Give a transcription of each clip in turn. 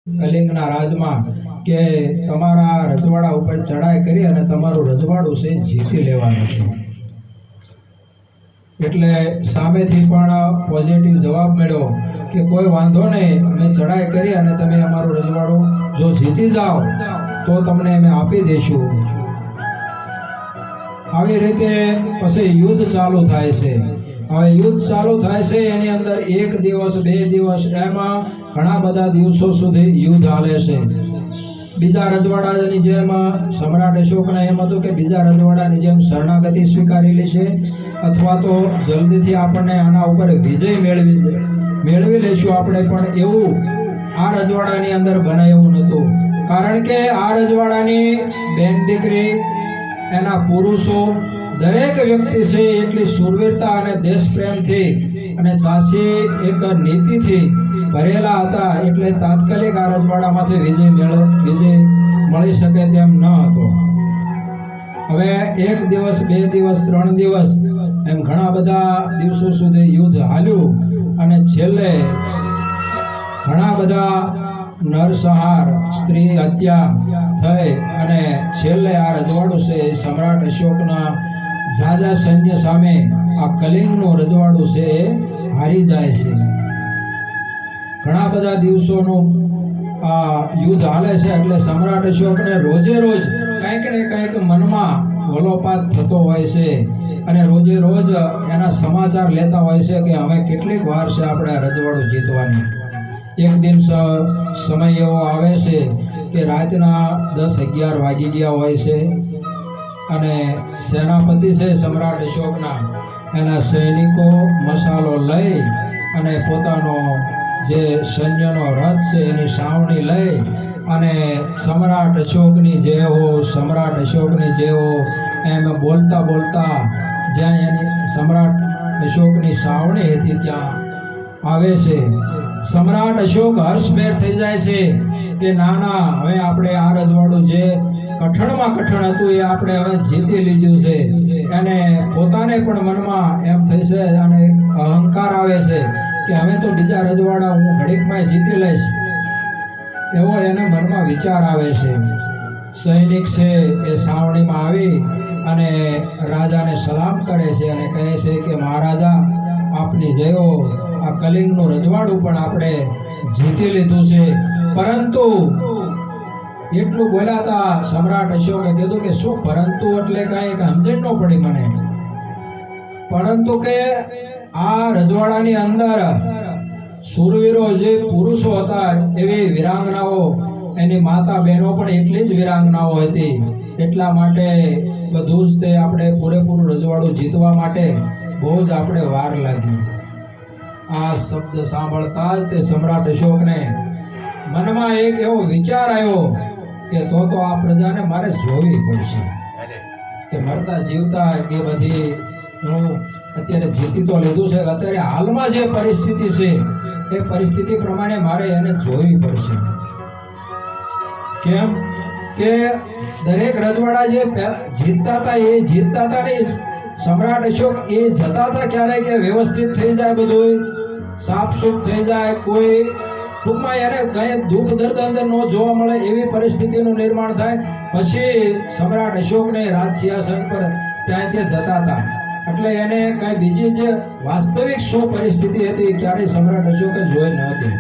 કલિંગના રાજમાં કે તમારા રજવાડા ઉપર ચડાઈ કરી અને તમારું રજવાડું છે જીતી લેવાનું છે. એટલે સામેથી પણ પોઝિટિવ જવાબ મળ્યો કે કોઈ વાંધો નહીં, અમે ચડાઈ કરી અને તમે અમારું રજવાડું જો જીતી જાઓ તો તમને અમે આપી દઈશું. આવી રીતે પછી યુદ્ધ ચાલુ થાય છે. હવે યુદ્ધ ચાલુ થાય છે એની અંદર 1 દિવસ 2 દિવસ એમાં ઘણા બધા દિવસો સુધી યુદ્ધ હાલે છે. બીજા રજવાડાની જેમ સમ્રાટ અશોકને એમ હતું કે બીજા રજવાડાની જેમ શરણાગતિ સ્વીકારેલી છે અથવા તો જલ્દીથી આપણને આના ઉપર વિજય મેળવી લઈશું આપણે, પણ એવું આ રજવાડાની અંદર બને એવું નહોતું. કારણ કે આ રજવાડાની બેન દીકરી, એના પુરુષો, દરેક વ્યક્તિ છે એટલી શૂરવીરતા અને દેશપ્રેમથી અને સાચી એક નીતિથી ભરેલા હતા, એટલે તાત્કાલિક આ રજવાડામાંથી વિજય મળી શકે તેમ ન હતો. હવે 1 દિવસ 2 દિવસ 3 દિવસ એમ ઘણા બધા દિવસો સુધી યુદ્ધ હાલ્યું અને છેલ્લે ઘણા બધા નરસંહાર, સ્ત્રી હત્યા થઈ અને છેલ્લે આ રજવાડું છે સમ્રાટ અશોકના ઝાઝા સૈન્ય સામે આ કલિંગનું રજવાડું છે એ હારી જાય છે. ઘણા બધા દિવસોનું આ યુદ્ધ હાલે છે એટલે સમ્રાટ અશોકને રોજે રોજ કંઈક ને કંઈક મનમાં વલોપાત થતો હોય છે અને રોજે રોજ એના સમાચાર લેતા હોય છે કે હવે કેટલીક વાર છે આપણે આ રજવાડું જીતવાની. એક દિન સમય એવો આવે છે કે રાતના 10-11 વાગી ગયા હોય છે અને સેનાપતિ છે સમ્રાટ અશોકના, એના સૈનિકો મસાલો લઈ અને પોતાનો જે સૈન્યનો રથ છે એની સાવણી લઈ અને સમ્રાટ અશોકની જેવો એમ બોલતા બોલતા જ્યાં એની સમ્રાટ અશોકની સાવણી હતી ત્યાં આવે છે. સમ્રાટ અશોક હર્ષભેર થઈ જાય છે કે ના, હવે આપણે આ રજવાડું જે કઠણમાં કઠણ હતું એ આપણે હવે જીતી લીધું છે. એને પોતાને પણ મનમાં એમ થઈ છે અને અહંકાર આવે છે કે હવે તો બીજા રજવાડા હું ઘડીકમાં જીતી લઈશ, એવો એને મનમાં વિચાર આવે છે. સૈનિક છે એ સાવણીમાં આવી અને રાજાને સલામ કરે છે અને કહે છે કે મહારાજા, આપની જેવો આ કલિંગનું રજવાડું પણ આપણે જીતી લીધું છે. પરંતુ એટલું બોલ્યા હતા સમ્રાટ અશોકે કીધું કે શું પરંતુ એટલે કાંઈ સમજણ ન પડી મને, પરંતુ કે આ રજવાડાની અંદર શૂરવીરો જે પુરુષો હતા એવી વિરાંગનાઓ, એની માતા બહેનો પણ એટલી જ વિરાંગનાઓ હતી. એટલા માટે બધું જ તે આપણે પૂરેપૂરું રજવાડું જીતવા માટે બહુ જ આપણે વાર લાગી. આ શબ્દ સાંભળતા જ તે સમ્રાટ અશોકને મનમાં એક એવો વિચાર આવ્યો કે તો આ પ્રજાને મારે જોવી પડશે કે મરતા જીવતા કે બધી હું અત્યારે જીતી તો લીધું છે, અત્યારે હાલમાં જે પરિસ્થિતિ છે એ પરિસ્થિતિ પ્રમાણે મારે એને જોવી પડશે. કેમ કે દરેક રજવાડા જે જીતતા હતા એ જીતતા હતા નહીં, સમ્રાટ અશોક એ જતા હતા ક્યારે કે વ્યવસ્થિત થઈ જાય, બધું સાફસૂફ થઈ જાય, કોઈ ટૂંકમાં એને કંઈ દુઃખ દર્દ અંદર ન જોવા મળે એવી પરિસ્થિતિનું નિર્માણ થાય. પછી સમ્રાટ અશોકને રાજ સિંહાસન પર ત્યાંથી જતા હતા એટલે એને કંઈ બીજી જે વાસ્તવિક શું પરિસ્થિતિ હતી ક્યારેય સમ્રાટ અશોકે જોઈ ન હતી.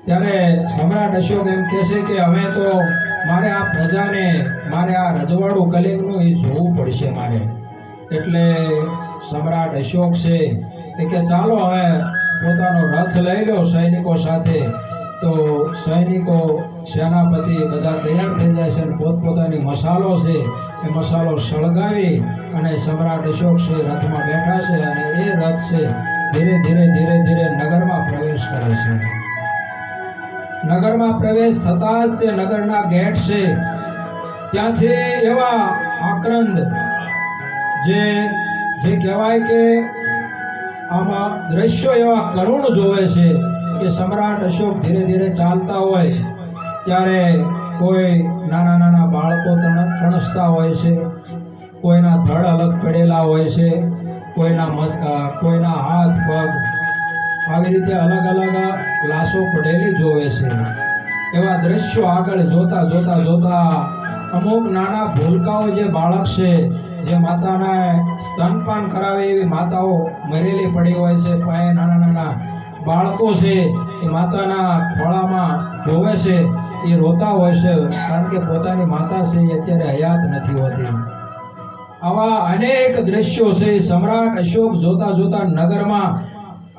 ત્યારે સમ્રાટ અશોક એમ કહે છે કે હવે તો મારે આ પ્રજાને, મારે આ રજવાડું કલિંગનું એ જોવું પડશે મારે. એટલે સમ્રાટ અશોક છે એ કે ચાલો હવે પોતાનો રથ લઈ લો સૈનિકો સાથે. તો સૈનિકો, સેનાપતિ બધા તૈયાર થઈ જાય છે અને પોતપોતાની મસાલો છે એ મસાલો સળગાવી અને સમ્રાટ અશોક છે રથમાં બેઠા છે અને એ રથ છે ધીરે ધીરે નગરમાં પ્રવેશ કરે છે. નગરમાં પ્રવેશ થતા જ તે નગરના ગેટ છે ત્યાંથી એવા આક્રંદ જે કહેવાય કે આમાં દ્રશ્યો એવા કરુણ જોવે છે કે સમ્રાટ અશોક ધીરે ચાલતા હોય ત્યારે કોઈ નાના બાળકો તણસતા હોય છે, કોઈના ધડ અલગ પડેલા હોય છે, કોઈના હાથ પગ આવી રીતે અલગ અલગ લાશો પડેલી જોવે છે. એવા દ્રશ્યો આગળ જોતા જોતા જોતા અમુક નાના ભૂલકાઓ જે બાળક છે, જે માતાના સ્તનપાન કરાવે એવી માતાઓ મરેલી પડી હોય છે, પાયે નાના નાના બાળકો છે એ માતાના ખોળામાં જોવે છે, એ રોતા હોય છે, કારણ કે પોતાની માતા છે એ અત્યારે હયાત નથી હોતી. આવા અનેક દ્રશ્યો છે. સમ્રાટ અશોક જોતા જોતા નગરમાં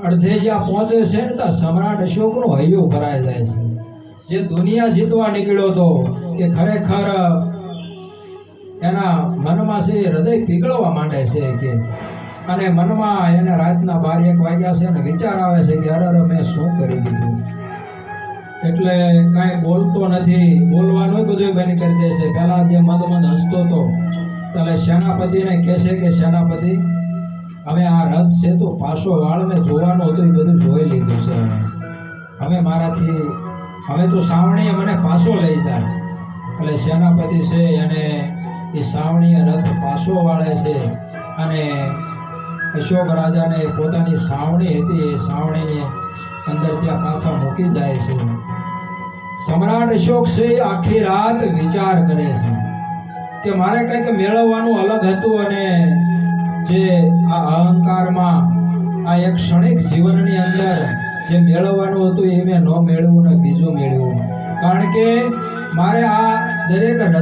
અડધે જ્યાં પહોંચે છે ને ત્યાં સમ્રાટ અશોકનું હૈયું ભરાઈ જાય છે. જે દુનિયા જીતવા નીકળ્યો હતો કે ખરેખર એના મનમાં છે હૃદય પીગળવા માંડે છે કે, અને મનમાં એને રાતના 12-1 વાગ્યા છે અને વિચાર આવે છે કે અરે મેં શું કરી દીધું. એટલે કાંઈ બોલતો નથી, બોલવાનું બધું બંધ કરી દે છે. પહેલા જે મંદ હસતો હતો એટલે સેનાપતિને કહે છે કે સેનાપતિ, હવે આ રથ છે તો પાછો વાળ મેં જોવાનું હતું, એ બધું જોઈ લીધું છે. હવે મારાથી હવે તો સાવણીએ મને પાછો લઈ જાય. એટલે સેનાપતિ છે એને એ સાવણીએ રથ પાછો વાળે છે અને અશોક રાજાને પોતાની સાવણી હતી એ સાવણીની અંદર ત્યાં પાછા મૂકી જાય છે. સમ્રાટ અશોક છે આખી રાત વિચાર કરે છે કે મારે કંઈક મેળવવાનું અલગ હતું, અને જે આ અહંકારમાં આ એક ક્ષણિક જીવનની અંદર જે મેળવવાનું હતું એ મેં ન મેળવ્યું ને બીજું મેળવ્યું. કારણ કે મારે આ દરેક